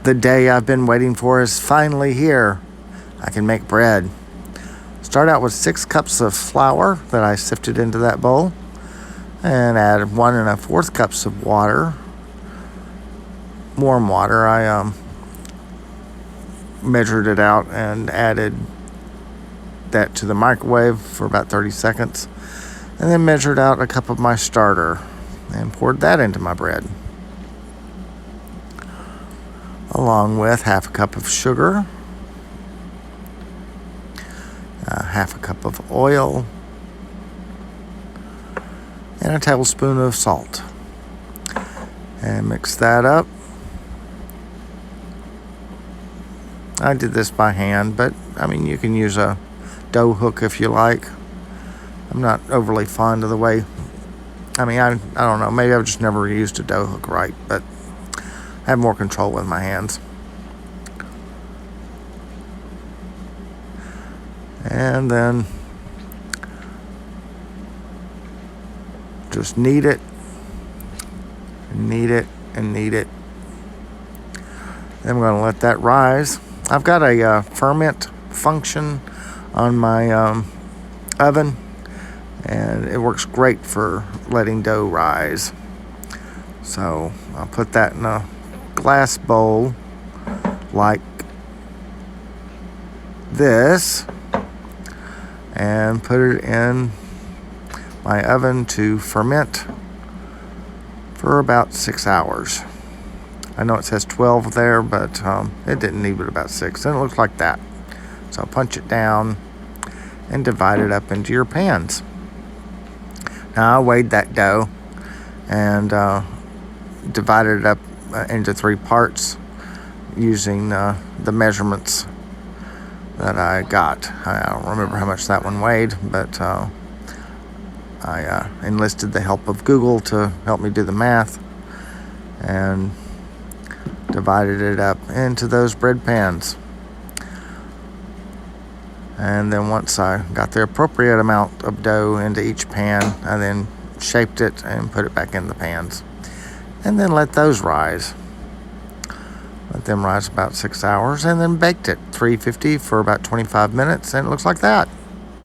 The day I've been waiting for is finally here. I can make bread. Start out with 6 cups of flour that I sifted into that bowl, and add 1 1/4 cups of water, warm water. I measured it out and added that to the microwave for about 30 seconds, and then measured out a cup of my starter and poured that into my bread, along with 1/2 cup of sugar, 1/2 cup of oil, and a tablespoon of salt. And mix that up. I did this by hand, but I mean, you can use a dough hook if you like. I'm not overly fond of the way, I don't know, maybe I've just never used a dough hook right, but I have more control with my hands. And then just knead it, knead it, and knead it. Then we're going to let that rise. I've got a ferment function on my oven, and it works great for letting dough rise. So I'll put that in a glass bowl like this, and put it in my oven to ferment for about 6 hours. I know it says 12 there, but it didn't need but about 6, and it looks like that. So punch it down and divide it up into your pans. Now I weighed that dough and divided it up into 3 parts using the measurements that I got. I don't remember how much that one weighed, but I enlisted the help of Google to help me do the math, and divided it up into those bread pans. And then once I got the appropriate amount of dough into each pan, I then shaped it and put it back in the pans, and then let those rise. Let them rise about 6 hours, and then baked it 350 for about 25 minutes, and it looks like that.